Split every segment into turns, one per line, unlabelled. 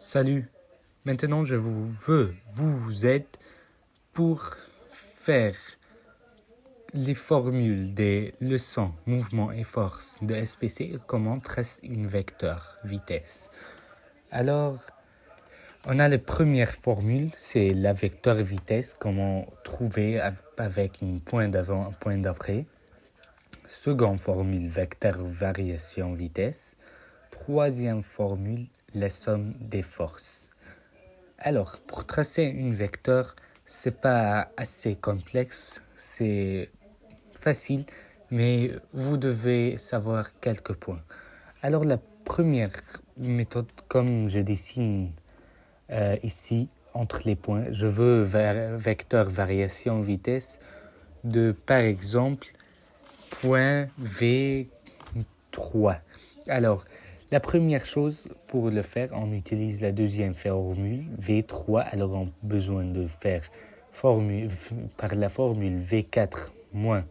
Salut, maintenant je veux vous aider pour faire les formules des leçons mouvement et force de SPC et comment tracer une vecteur vitesse. Alors, on a la première formule, c'est la vecteur vitesse, comment trouver avec un point d'avant, un point d'après. Seconde formule, vecteur variation vitesse. Troisième formule, la somme des forces. Alors, pour tracer une vecteur, c'est pas assez complexe, c'est facile, mais vous devez savoir quelques points. Alors, la première méthode, comme je dessine ici, entre les points, je veux vecteur variation vitesse de, par exemple, point V3. Alors, la première chose pour le faire, on utilise la deuxième formule, V3. Alors, on a besoin de faire par la formule V4 moins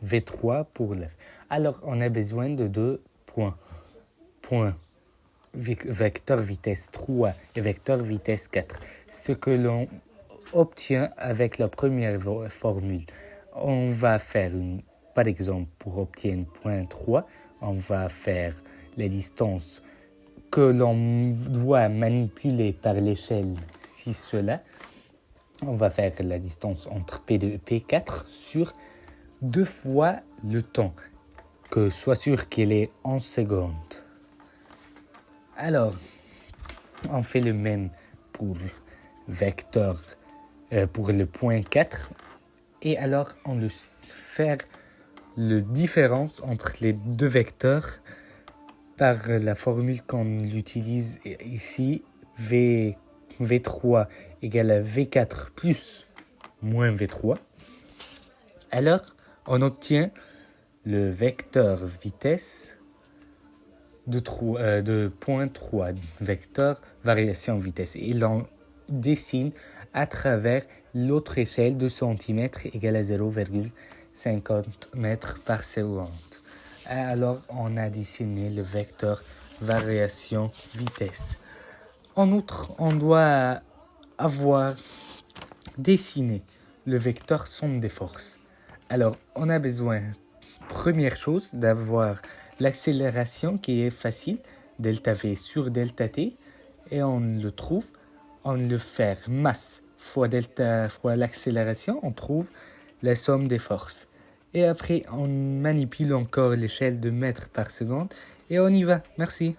V3 pour le... Alors, on a besoin de deux points. Point vecteur vitesse 3 et vecteur vitesse 4. Ce que l'on obtient avec la première formule, on va faire, par exemple, pour obtenir point 3, on va faire les distances que l'on doit manipuler par l'échelle, si cela, on va faire la distance entre P2 et P4 sur 2 fois le temps, que soit sûr qu'il est en secondes. Alors, on fait le même pour vecteur, pour le point 4, et alors on le fait la différence entre les deux vecteurs par la formule qu'on utilise ici, V3 égale à V4 plus moins V3. Alors, on obtient le vecteur vitesse de 0.3, vecteur variation vitesse. Et l'on dessine à travers l'autre échelle de centimètres égale à 0,50 mètres par seconde. Alors, on a dessiné le vecteur variation vitesse. En outre, on doit avoir dessiné le vecteur somme des forces. Alors, on a besoin, première chose, d'avoir l'accélération qui est facile, delta V sur delta T, et on le trouve, on le fait masse fois delta fois l'accélération, on trouve la somme des forces. Et après, on manipule encore l'échelle de mètres par seconde et on y va. Merci.